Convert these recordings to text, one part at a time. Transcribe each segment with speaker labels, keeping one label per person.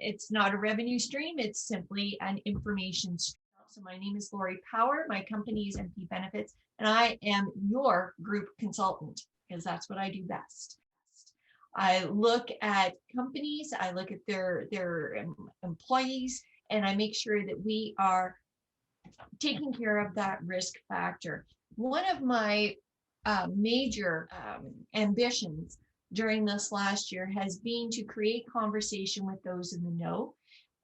Speaker 1: It's not a revenue stream. It's simply an information stream. So my name is Lori Power. My company is MP Benefits, and I am your group consultant because that's what I do best. I look at companies, I look at their employees, and I make sure that we are taking care of that risk factor. One of my major ambitions during this last year has been to create conversation with those in the know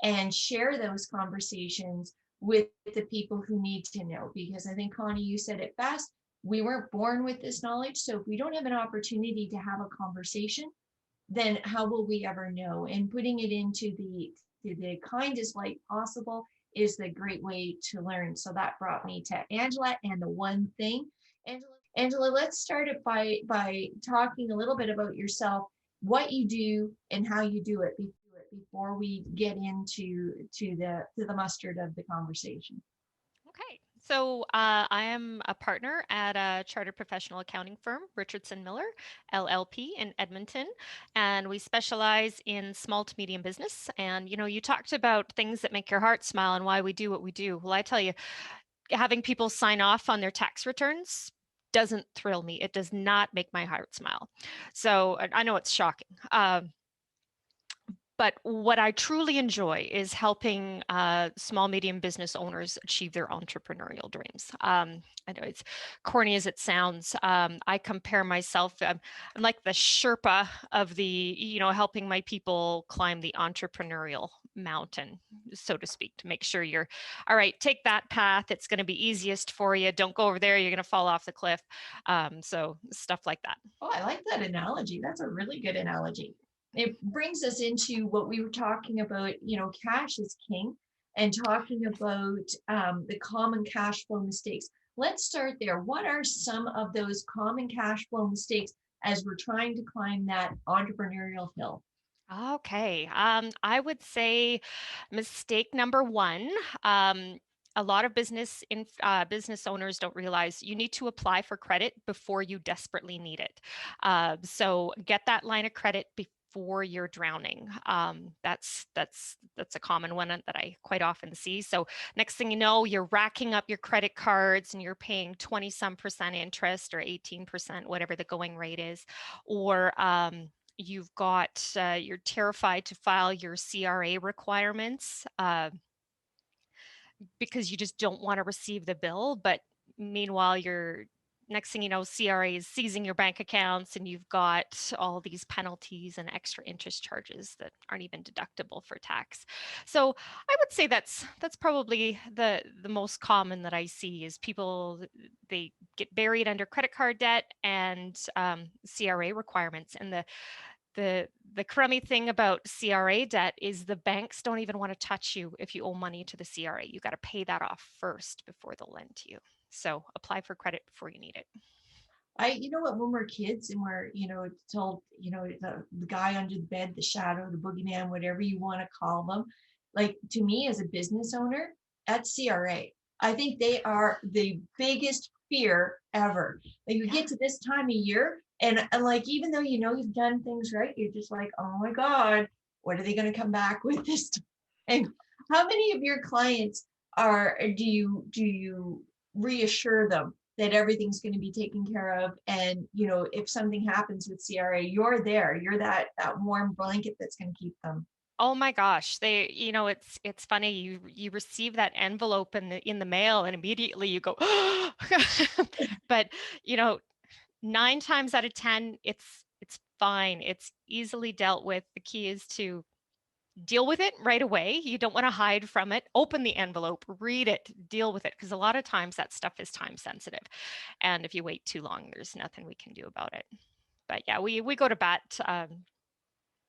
Speaker 1: and share those conversations with the people who need to know. Because I think, Connie, you said it best. We weren't born with this knowledge. So if we don't have an opportunity to have a conversation, then how will we ever know? And putting it into the kindest light possible is the great way to learn. So that brought me to Angela and the one thing. Angela, let's start it by talking a little bit about yourself, what you do and how you do it before we get into the mustard of the conversation.
Speaker 2: Okay, so I am a partner at a chartered professional accounting firm, Richardson Miller LLP in Edmonton, and we specialize in small to medium business. And you talked about things that make your heart smile and why we do what we do. Well, I tell you, having people sign off on their tax returns doesn't thrill me. It does not make my heart smile. So I know it's shocking. But what I truly enjoy is helping small, medium business owners achieve their entrepreneurial dreams. I know it's corny as it sounds. I compare myself, I'm like the Sherpa of the, helping my people climb the entrepreneurial mountain, so to speak, to make sure you're, all right, take that path. It's going to be easiest for you. Don't go over there. You're going to fall off the cliff. So stuff like that.
Speaker 1: Oh, I like that analogy. That's a really good analogy. It brings us into what we were talking about, cash is king, and talking about the common cash flow mistakes. Let's start there. What are some of those common cash flow mistakes as we're trying to climb that entrepreneurial hill?
Speaker 2: Okay. I would say mistake number one. A lot of business owners don't realize you need to apply for credit before you desperately need it. So get that line of credit before you're drowning. That's a common one that I quite often see. So next thing you know, you're racking up your credit cards and you're paying 20% interest or 18%, whatever the going rate is, or you've got you're terrified to file your CRA requirements because you just don't want to receive the bill. But meanwhile, next thing you know, CRA is seizing your bank accounts and you've got all these penalties and extra interest charges that aren't even deductible for tax. So I would say that's probably the most common that I see is people, they get buried under credit card debt and CRA requirements. And the crummy thing about CRA debt is the banks don't even want to touch you if you owe money to the CRA. You got to pay that off first before they'll lend to you. So apply for credit before you need it.
Speaker 1: You know what, when we're kids and we're, told, the guy under the bed, the shadow, the boogeyman, whatever you want to call them, like to me as a business owner, at CRA, I think they are the biggest fear ever. Like you get to this time of year and like, even though you've done things right, you're just like, oh my God, what are they going to come back with this time? And how many of your clients do you reassure them that everything's going to be taken care of, and if something happens with CRA, you're there, you're that warm blanket that's going to keep them?
Speaker 2: Oh my gosh, it's funny. You receive that envelope in the mail and immediately you go, but 9 times out of 10, it's fine. It's easily dealt with. The key is to deal with it right away. You don't want to hide from it. Open the envelope, read it, deal with it, because a lot of times that stuff is time sensitive. And if you wait too long, there's nothing we can do about it. But yeah, we go to bat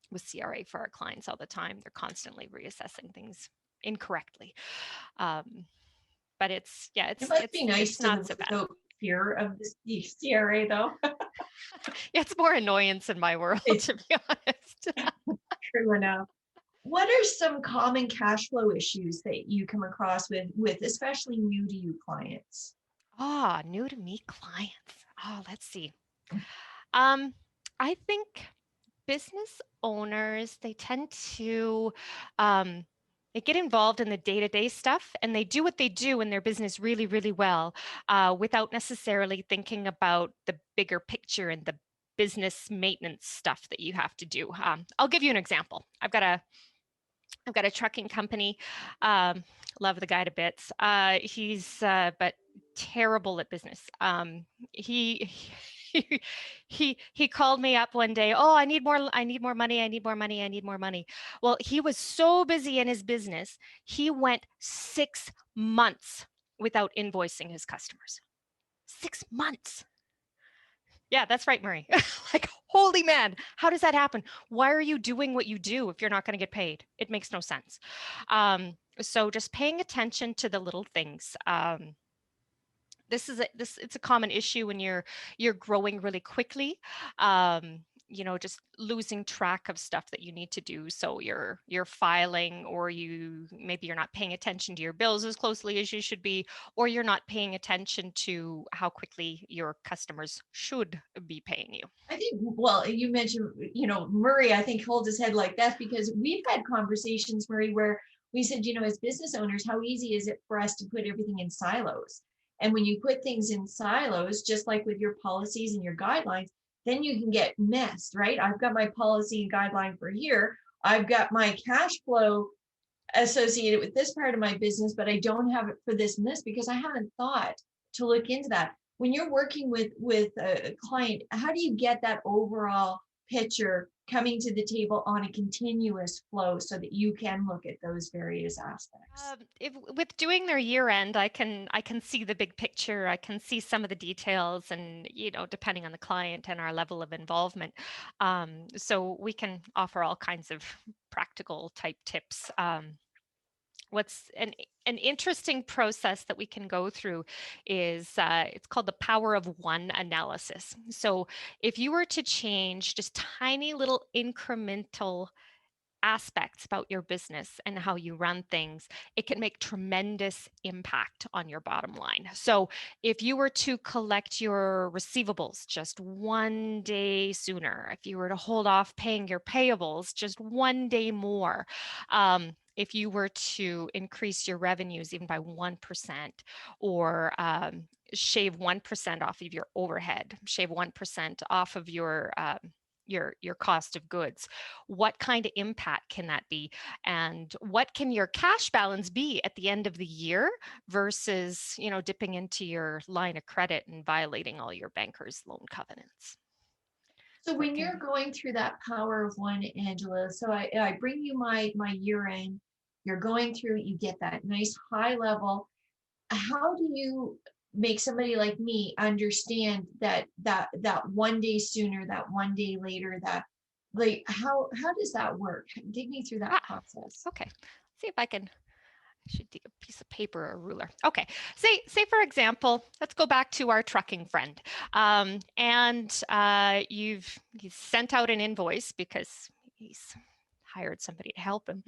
Speaker 2: with CRA for our clients all the time. They're constantly reassessing things incorrectly. But
Speaker 1: It must be nice
Speaker 2: it's
Speaker 1: to
Speaker 2: not
Speaker 1: live
Speaker 2: so bad.
Speaker 1: without fear of the CRA, though.
Speaker 2: Yeah, it's more annoyance in my world, to be honest.
Speaker 1: True enough. What are some common cash flow issues that you come across with especially new to you clients?
Speaker 2: New to me clients. Let's see. Um, I think business owners, they tend to they get involved in the day-to-day stuff, and they do what they do in their business really, really well, without necessarily thinking about the bigger picture and the business maintenance stuff that you have to do. I'll give you an example. I've got a trucking company. Love the guy to bits. He's but terrible at business. He he called me up one day. Oh, I need more money. I need more money. I need more money. Well, he was so busy in his business, he went 6 months without invoicing his customers. 6 months. Yeah, that's right, Murray. Like, holy man, how does that happen? Why are you doing what you do if you're not going to get paid? It makes no sense. So just paying attention to the little things. It's a common issue when you're growing really quickly. Just losing track of stuff that you need to do. So you're filing, or maybe you're not paying attention to your bills as closely as you should be, or you're not paying attention to how quickly your customers should be paying you.
Speaker 1: I think, well, you mentioned, Murray, I think holds his head like that because we've had conversations, Murray, where we said, as business owners, how easy is it for us to put everything in silos? And when you put things in silos, just like with your policies and your guidelines, then you can get messed, right? I've got my policy and guideline for here. I've got my cash flow associated with this part of my business, but I don't have it for this and this because I haven't thought to look into that. When you're working with a client, how do you get that overall picture coming to the table on a continuous flow so that you can look at those various aspects?
Speaker 2: If with doing their year end, I can see the big picture. I can see some of the details, and depending on the client and our level of involvement, so we can offer all kinds of practical type tips. What's an interesting process that we can go through is it's called the power of one analysis. So if you were to change just tiny little incremental aspects about your business and how you run things, it can make tremendous impact on your bottom line. So if you were to collect your receivables just one day sooner, if you were to hold off paying your payables just one day more, if you were to increase your revenues even by 1%, or shave 1% off of your overhead, shave 1% off of your cost of goods, what kind of impact can that be? And what can your cash balance be at the end of the year versus, dipping into your line of credit and violating all your banker's loan covenants?
Speaker 1: So when you're going through that power of one, Angela, so I bring you my year end, you're going through, you get that nice high level. How do you make somebody like me understand that one day sooner, that one day later, that like how does that work? Take me through that process.
Speaker 2: Okay. See if I should take a piece of paper or a ruler. Okay. Say for example, let's go back to our trucking friend. And you've sent out an invoice because he's hired somebody to help him.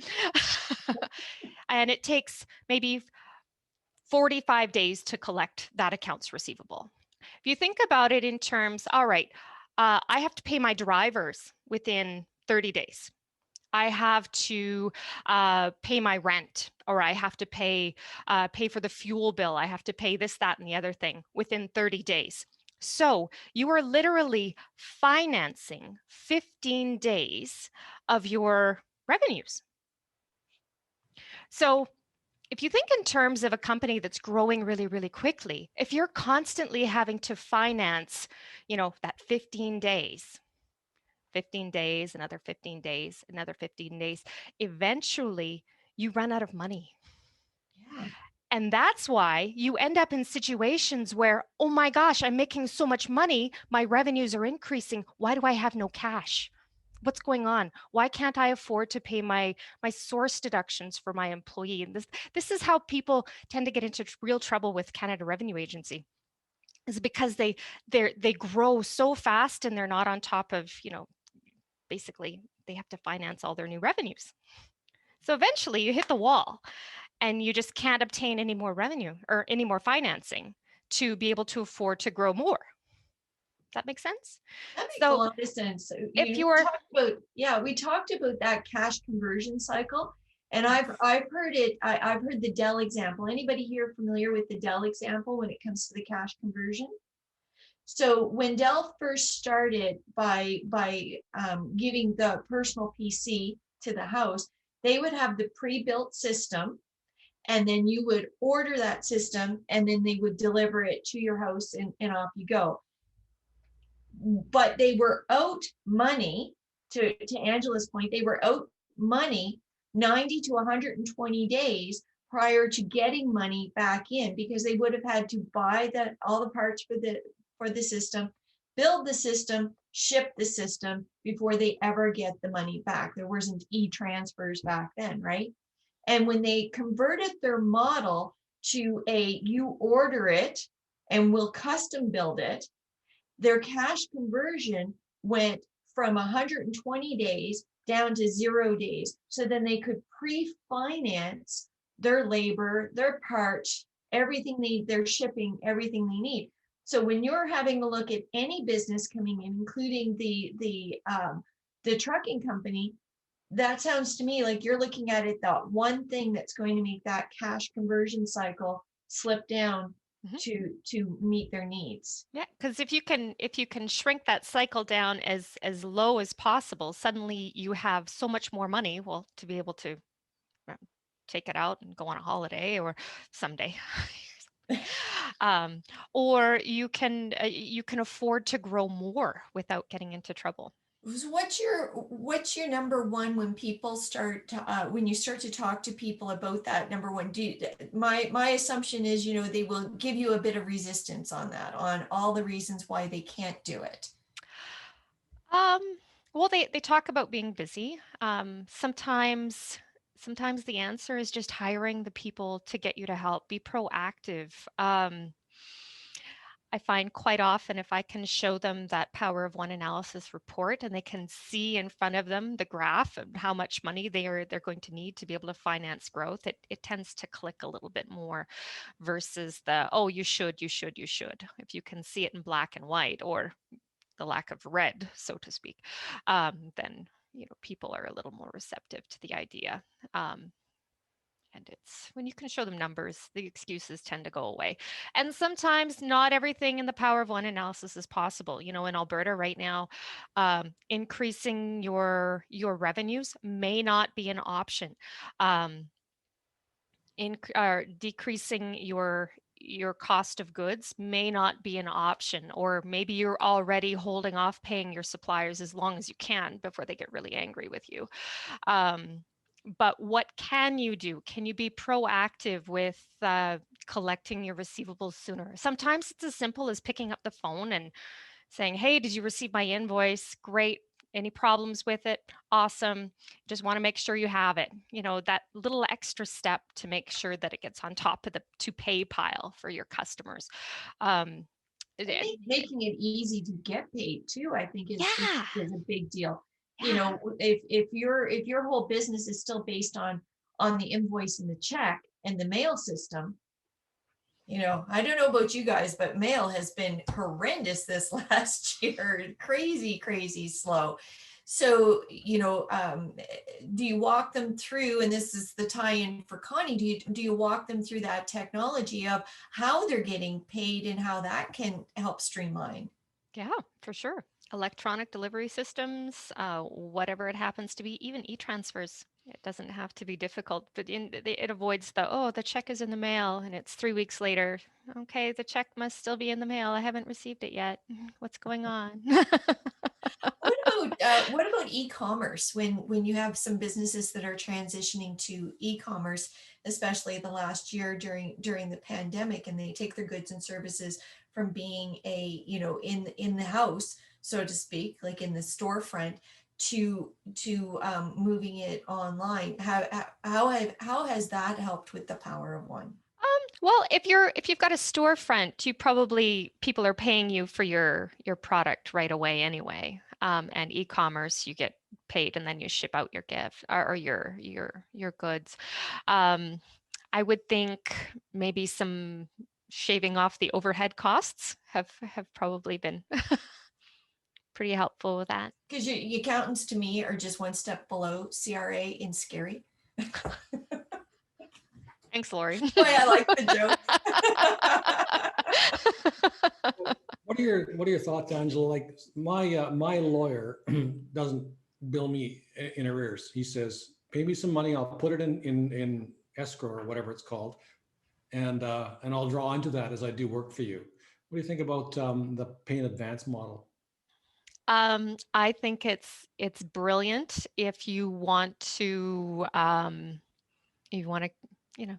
Speaker 2: And it takes maybe 45 days to collect that accounts receivable. If you think about it in terms, all right, I have to pay my drivers within 30 days. I have to pay my rent, or I have to pay for the fuel bill. I have to pay this, that, and the other thing within 30 days. So you are literally financing 15 days of your revenues. So if you think in terms of a company that's growing really, really quickly, if you're constantly having to finance, that 15 days, 15 days, another 15 days, another 15 days, eventually you run out of money.
Speaker 1: Yeah.
Speaker 2: And that's why you end up in situations where, oh my gosh, I'm making so much money, my revenues are increasing. Why do I have no cash? What's going on? Why can't I afford to pay my source deductions for my employee? And this is how people tend to get into real trouble with Canada Revenue Agency, is because they grow so fast and they're not on top of, basically they have to finance all their new revenues. So eventually you hit the wall and you just can't obtain any more revenue or any more financing to be able to afford to grow more. that make sense?
Speaker 1: That makes a
Speaker 2: So
Speaker 1: lot of sense. So,
Speaker 2: if
Speaker 1: we
Speaker 2: you're,
Speaker 1: talked about, yeah, we talked about that cash conversion cycle. And I've heard it, I've heard the Dell example. Anybody here familiar with the Dell example when it comes to the cash conversion? So when Dell first started by giving the personal PC to the house, they would have the pre-built system, and then you would order that system, and then they would deliver it to your house, and off you go. But they were out money, to Angela's point, they were out money 90 to 120 days prior to getting money back in, because they would have had to buy all the parts for the system, build the system, ship the system before they ever get the money back. There wasn't e-transfers back then, right? And when they converted their model to you order it and we'll custom build it, their cash conversion went from 120 days down to 0 days. So then they could pre-finance their labor, their parts, everything their shipping, everything they need. So when you're having a look at any business coming in, including the trucking company, that sounds to me like you're looking at it, that one thing that's going to make that cash conversion cycle slip down
Speaker 2: Mhm.
Speaker 1: to meet their needs.
Speaker 2: Yeah, because if you can shrink that cycle down as low as possible, suddenly you have so much more money, well, to be able to uh, take it out and go on a holiday or someday. um, or you can afford to grow more without getting into trouble.
Speaker 1: So what's your number one when people start to, when you start to talk to people about that? Number one, my assumption is, they will give you a bit of resistance on that, on all the reasons why they can't do it.
Speaker 2: Um, well, they talk about being busy. Sometimes the answer is just hiring the people to get you to help. Be proactive. I find quite often if I can show them that Power of One analysis report and they can see in front of them the graph of how much money they're going to need to be able to finance growth, it tends to click a little bit more versus the, oh, you should, you should, you should. If you can see it in black and white or the lack of red, so to speak, then people are a little more receptive to the idea. And it's when you can show them numbers, the excuses tend to go away. And sometimes not everything in the Power of One analysis is possible. In Alberta right now, increasing your revenues may not be an option. Um, decreasing your cost of goods may not be an option, or maybe you're already holding off paying your suppliers as long as you can before they get really angry with you. But what can you do? Can you be proactive with collecting your receivables sooner? Sometimes it's as simple as picking up the phone and saying, hey, did you receive my invoice? Great. Any problems with it? Awesome. Just want to make sure you have it. That little extra step to make sure that it gets on top of the to pay pile for your customers. Um,
Speaker 1: And making it easy to get paid too, I think
Speaker 2: yeah.
Speaker 1: is a big deal.
Speaker 2: Yeah.
Speaker 1: If your whole business is still based on the invoice and the check and the mail system, I don't know about you guys, but mail has been horrendous this last year. Crazy, crazy slow. So, do you walk them through, and this is the tie-in for Connie, do you walk them through that technology of how they're getting paid and how that can help streamline?
Speaker 2: Yeah, for sure. Electronic delivery systems, whatever it happens to be, even e-transfers. It doesn't have to be difficult, but it avoids the check is in the mail and it's 3 weeks later. Okay, the check must still be in the mail. I haven't received it yet. What's going on?
Speaker 1: What about e-commerce, when you have some businesses that are transitioning to e-commerce, especially the last year during the pandemic, and they take their goods and services from being in the house, so to speak, like in the storefront, to moving it online. How has that helped with the Power of One?
Speaker 2: Well, if you've got a storefront, people are paying you for your product right away anyway. And e-commerce, you get paid and then you ship out your gift or your goods. Um, I would think maybe some shaving off the overhead costs have probably been pretty helpful with that.
Speaker 1: Because your accountants to me are just one step below CRA in scary.
Speaker 2: Thanks, Lori.
Speaker 1: Boy, I like the joke.
Speaker 3: What are your thoughts, Angela? Like my lawyer doesn't bill me in arrears. He says, pay me some money, I'll put it in escrow or whatever it's called, and I'll draw into that as I do work for you. What do you think about the pay in advance model?
Speaker 2: I think it's brilliant if you want to you know.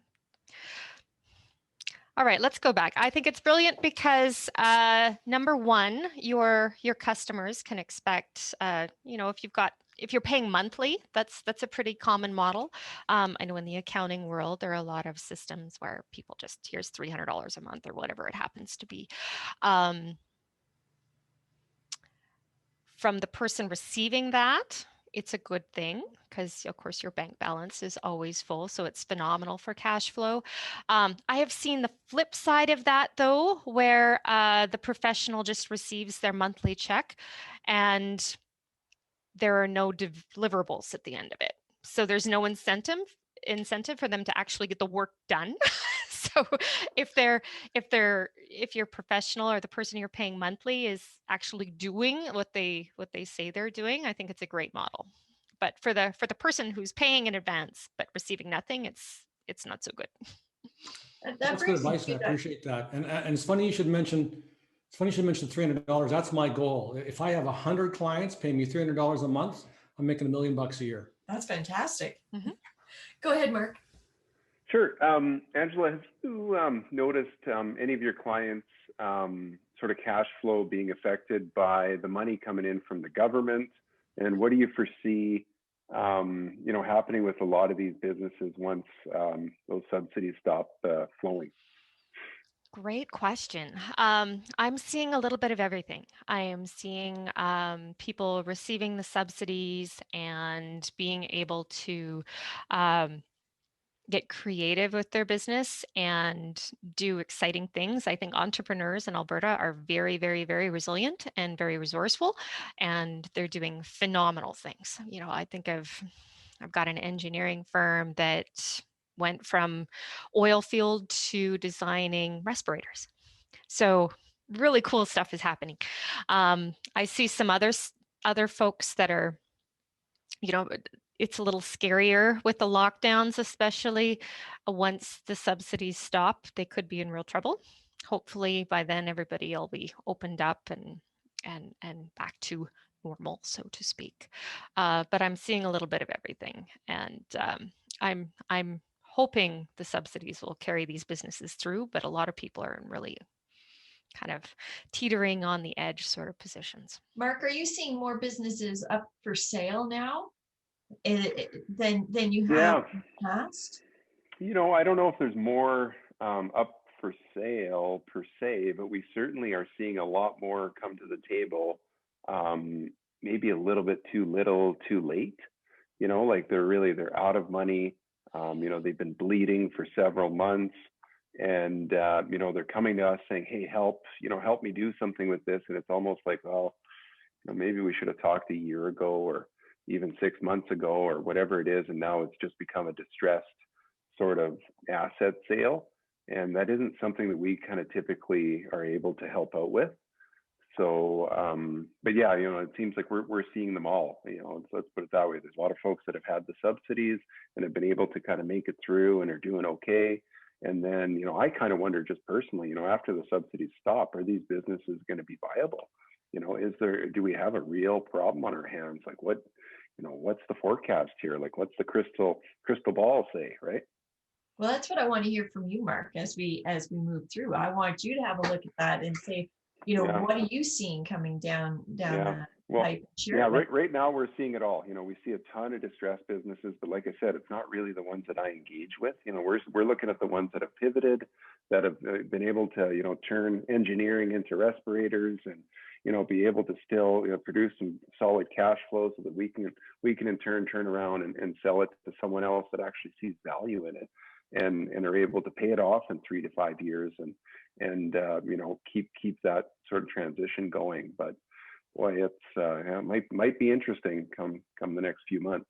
Speaker 2: All right, let's go back. I think it's brilliant because number one, your customers can expect, if you're paying monthly, that's a pretty common model. I know in the accounting world, there are a lot of systems where people just, here's $300 a month or whatever it happens to be. From the person receiving that, it's a good thing because, of course, your bank balance is always full. So it's phenomenal for cash flow. I have seen the flip side of that, though, where the professional just receives their monthly check and there are no deliverables at the end of it. So there's no incentive for them to actually get the work done. So if your professional or the person you're paying monthly is actually doing what they say they're doing, I think it's a great model. But for the person who's paying in advance but receiving nothing, it's not so good.
Speaker 3: That's good advice, and I appreciate that. And it's funny you should mention. It's funny you should mention $300. That's my goal. If I have 100 clients paying me $300 a month, I'm making $1 million a year.
Speaker 1: That's fantastic. Mm-hmm. Go ahead, Mark.
Speaker 4: Sure. Angela, have you noticed any of your clients sort of cash flow being affected by the money coming in from the government? And what do you foresee, happening with a lot of these businesses once those subsidies stop flowing?
Speaker 2: Great question. I'm seeing a little bit of everything. I am seeing people receiving the subsidies and being able to get creative with their business and do exciting things. I think entrepreneurs in Alberta are very, very, very resilient and very resourceful, and they're doing phenomenal things. I think I've got an engineering firm that went from oil field to designing respirators. So really cool stuff is happening. I see some other folks that are, it's a little scarier with the lockdowns, especially once the subsidies stop, they could be in real trouble. Hopefully by then everybody will be opened up and back to normal, so to speak. But I'm seeing a little bit of everything, and I'm hoping the subsidies will carry these businesses through, but a lot of people are in really kind of teetering on the edge sort of positions.
Speaker 1: Mark, are you seeing more businesses up for sale now than you have in the past?
Speaker 4: I don't know if there's more up for sale per se, but we certainly are seeing a lot more come to the table, maybe a little bit too little, too late. Like they're out of money. They've been bleeding for several months, and they're coming to us saying, hey, help me do something with this. And it's almost like, well, maybe we should have talked a year ago or even 6 months ago or whatever it is. And now it's just become a distressed sort of asset sale. And that isn't something that we kind of typically are able to help out with. So, but yeah, it seems like we're seeing them all, let's put it that way. There's a lot of folks that have had the subsidies and have been able to kind of make it through and are doing okay. And then, I kind of wonder just personally, after the subsidies stop, are these businesses going to be viable? Do we have a real problem on our hands? Like what's the forecast here? Like what's the crystal ball say, right?
Speaker 1: Well, that's what I want to hear from you, Mark, as we move through. I want you to have a look at that and say, what are you seeing coming down the pipe? Sure.
Speaker 4: Yeah, right now we're seeing it all. We see a ton of distressed businesses, but like I said, it's not really the ones that I engage with. We're looking at the ones that have pivoted, that have been able to, turn engineering into respirators and, be able to still, produce some solid cash flow so that we can in turn turn around and sell it to someone else that actually sees value in it and are able to pay it off in 3 to 5 years and keep that sort of transition going. But Boy, it's yeah, it might be interesting come the next few months.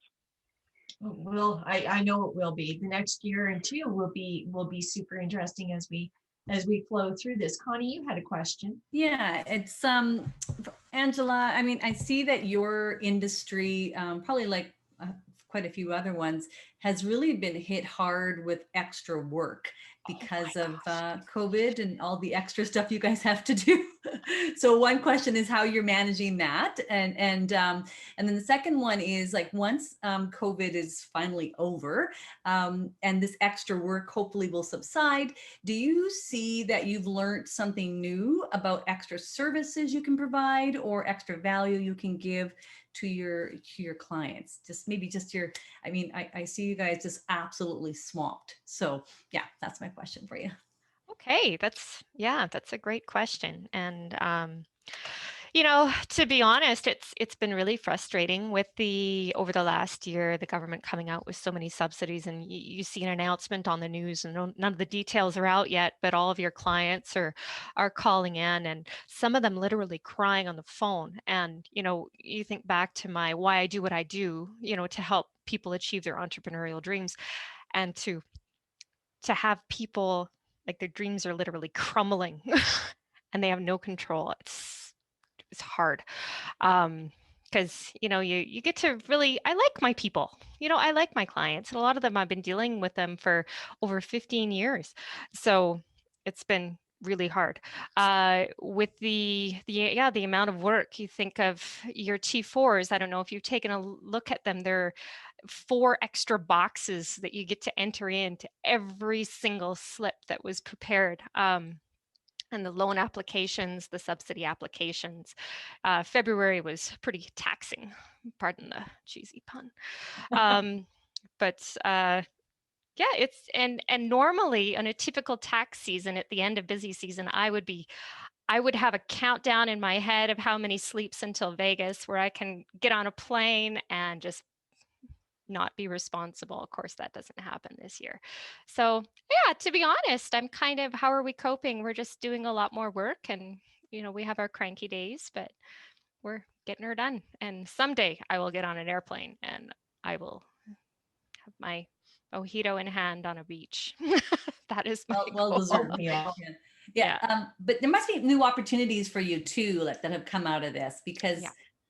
Speaker 1: Well, I know it will be. The next year and two will be super interesting as we flow through this. Connie, you had a question.
Speaker 5: Yeah, it's Angela. I mean, I see that your industry, probably like quite a few other ones, has really been hit hard with extra work because of COVID and all the extra stuff you guys have to do. So one question is how you're managing that, and then the second one is like once COVID is finally over, and this extra work hopefully will subside, do you see that you've learned something new about extra services you can provide or extra value you can give to your clients? Just maybe just your, I mean, I see you guys just absolutely swamped. So yeah, that's my question for you.
Speaker 2: Okay, that's a great question. And you know, to be honest, it's been really frustrating with over the last year, the government coming out with so many subsidies, and you see an announcement on the news, and none of the details are out yet, but all of your clients are calling in, and some of them literally crying on the phone. And you know, you think back to why I do what I do, you know, to help people achieve their entrepreneurial dreams, and to have people like their dreams are literally crumbling and they have no control. It's hard. Because you know, you get to really, I like my people, you know, I like my clients, and a lot of them I've been dealing with them for over 15 years. So it's been really hard. With the amount of work, you think of your T4s. I don't know if you've taken a look at them. They're 4 extra boxes that you get to enter into every single slip that was prepared. And the loan applications, the subsidy applications. February was pretty taxing, pardon the cheesy pun. But yeah, and normally on a typical tax season at the end of busy season, I would have a countdown in my head of how many sleeps until Vegas where I can get on a plane and just not be responsible. Of course, that doesn't happen this year. So yeah, to be honest, I'm kind of, how are we coping? We're just doing a lot more work, and you know, we have our cranky days, but we're getting her done. And someday I will get on an airplane and I will have my mojito in hand on a beach. That is my
Speaker 5: Well
Speaker 2: goal.
Speaker 5: deserved. Yeah. But there must be new opportunities for you too, like that have come out of this, because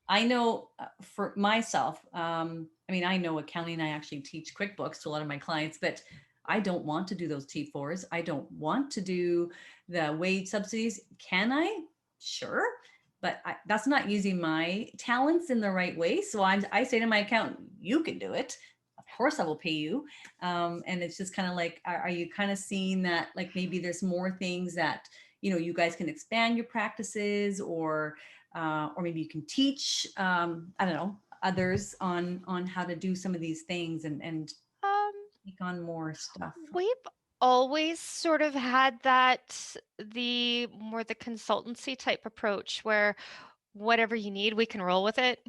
Speaker 5: I know for myself, I mean, I know accounting, I actually teach QuickBooks to a lot of my clients, but I don't want to do those T4s. I don't want to do the wage subsidies. Can I? Sure. But that's not using my talents in the right way. So I say to my accountant, you can do it. Of course I will pay you. And it's just kind of like, are you kind of seeing that like maybe there's more things that, you know, you guys can expand your practices, or maybe you can teach, I don't know, others on how to do some of these things and take on more stuff?
Speaker 2: We've always sort of had that, the consultancy type approach where whatever you need, we can roll with it.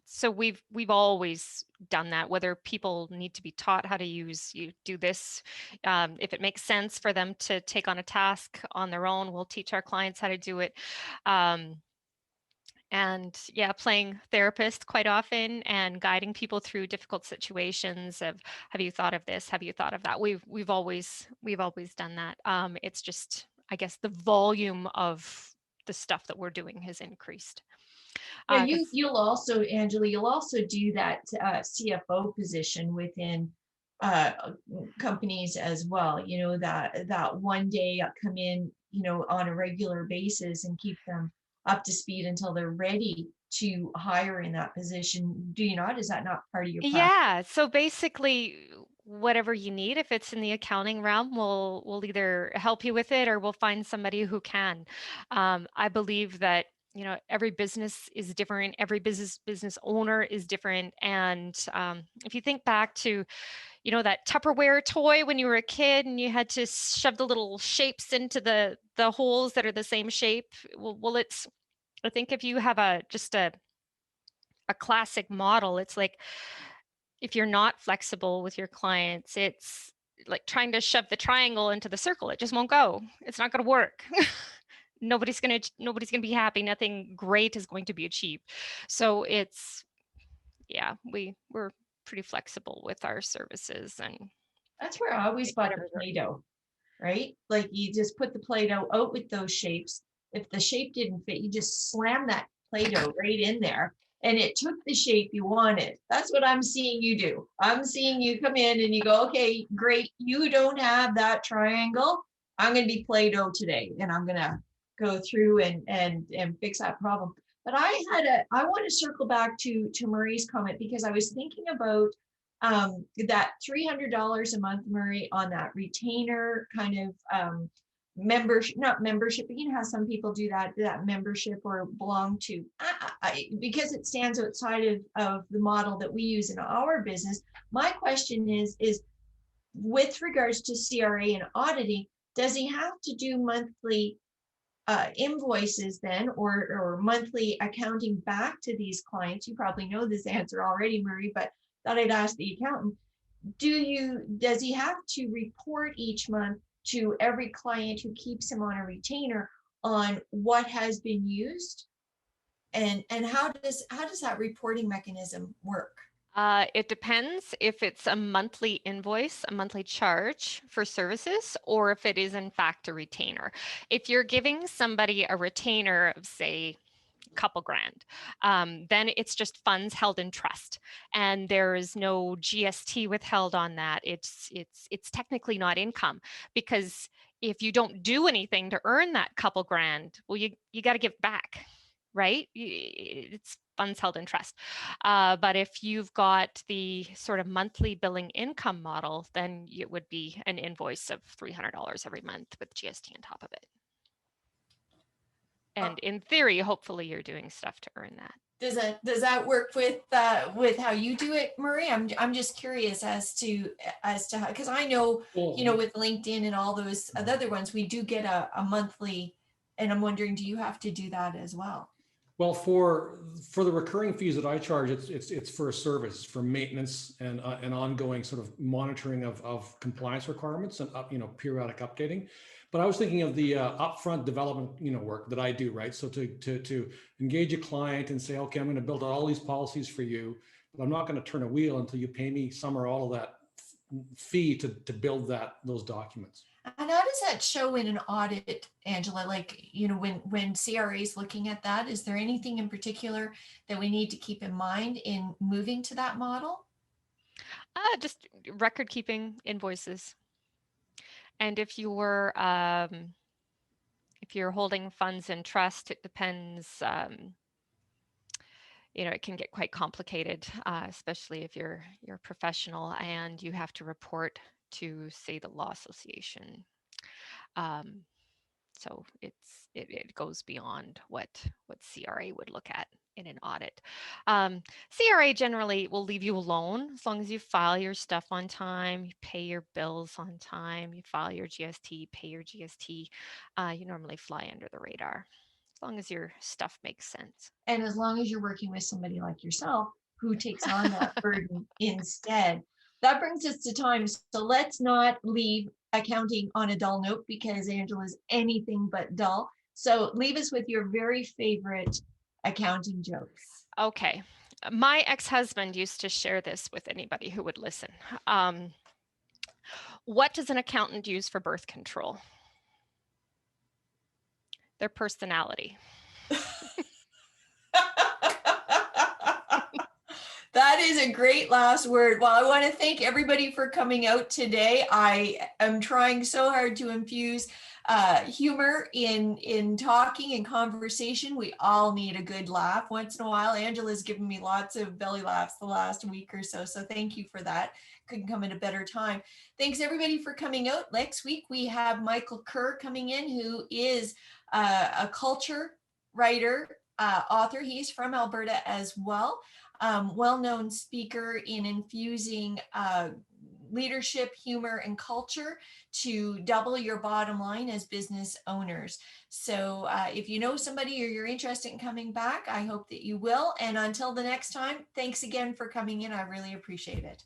Speaker 2: So we've always done that, whether people need to be taught how to you do this. If it makes sense for them to take on a task on their own, we'll teach our clients how to do it. And yeah, playing therapist quite often and guiding people through difficult situations of, have you thought of this? Have you thought of that? We've always done that. It's just, I guess, the volume of the stuff that we're doing has increased.
Speaker 1: Yeah, you'll also, Angela, you'll also do that CFO position within companies as well. You know, that one day come in, you know, on a regular basis and keep them up to speed until they're ready to hire in that position. Do you not? Is that not part of your practice?
Speaker 2: Yeah. So basically, whatever you need, if it's in the accounting realm, we'll either help you with it or we'll find somebody who can. I believe that, you know, every business is different. Every business owner is different. And if you think back to, you know, that Tupperware toy when you were a kid and you had to shove the little shapes into the holes that are the same shape. Well, it's, I think if you have just a classic model, it's like, if you're not flexible with your clients, it's like trying to shove the triangle into the circle. It just won't go. It's not going to work. nobody's going to be happy. Nothing great is going to be achieved. So it's, yeah, we're pretty flexible with our services, and
Speaker 1: That's where I always bought the
Speaker 2: whatever.
Speaker 1: Play-Doh, right? Like you just put the Play-Doh out with those shapes. If the shape didn't fit, you just slam that Play-Doh right in there and it took the shape you wanted. That's what I'm seeing you do. I'm seeing you come in and you go, okay, great. You don't have that triangle. I'm going to be Play-Doh today and I'm going to go through and fix that problem. But I want to circle back to Marie's comment because I was thinking about that $300 a month, Murray, on that retainer kind of membership, not membership, but you know how some people do that membership or belong to, because it stands outside of the model that we use in our business. My question is with regards to CRA and auditing, does he have to do monthly invoices then, or monthly accounting back to these clients? You probably know this answer already, Murray, but thought I'd ask the accountant. Does he have to report each month to every client who keeps him on a retainer on what has been used? And how does that reporting mechanism work?
Speaker 2: It depends if it's a monthly invoice, a monthly charge for services, or if it is in fact a retainer. If you're giving somebody a retainer of, say, couple grand, then it's just funds held in trust, and there is no GST withheld on that. It's technically not income, because if you don't do anything to earn that couple grand, well, you got to give back, right? It's funds held in trust. But if you've got the sort of monthly billing income model, then it would be an invoice of $300 every month with GST on top of it. And in theory, hopefully you're doing stuff to earn that.
Speaker 1: Does that work with how you do it, Murray? I'm just curious as to how, because I know, you know, with LinkedIn and all those other ones, we do get a monthly, and I'm wondering, do you have to do that as well?
Speaker 3: Well, for the recurring fees that I charge, it's for a service, for maintenance and ongoing sort of monitoring of compliance requirements and periodic updating. But I was thinking of the upfront development work that I do, right? So to engage a client and say, okay, I'm going to build out all these policies for you, but I'm not going to turn a wheel until you pay me some or all of that fee to build those documents.
Speaker 1: And how does that show in an audit, Angela? Like, you know, when CRA is looking at that, is there anything in particular that we need to keep in mind in moving to that model?
Speaker 2: Just record keeping invoices. And if you're holding funds in trust, it depends. It can get quite complicated, especially if you're a professional and you have to report to, say, the law association. So it goes beyond what CRA would look at in an audit. CRA generally will leave you alone as long as you file your stuff on time, you pay your bills on time, you file your GST, pay your GST. You normally fly under the radar as long as your stuff makes sense.
Speaker 1: And as long as you're working with somebody like yourself who takes on that burden instead. That brings us to time. So let's not leave accounting on a dull note, because Angela's anything but dull. So leave us with your very favorite accounting jokes.
Speaker 2: Okay. My ex-husband used to share this with anybody who would listen. What does an accountant use for birth control? Their personality.
Speaker 1: That is a great last word. Well, I want to thank everybody for coming out today. I am trying so hard to infuse humor in talking and conversation. We all need a good laugh once in a while. Angela's given me lots of belly laughs the last week or so. So thank you for that. Couldn't come at a better time. Thanks everybody for coming out. Next week, we have Michael Kerr coming in, who is a culture writer, author. He's from Alberta as well. Well-known speaker in infusing leadership, humor, and culture to double your bottom line as business owners. So if you know somebody or you're interested in coming back, I hope that you will. And until the next time, thanks again for coming in. I really appreciate it.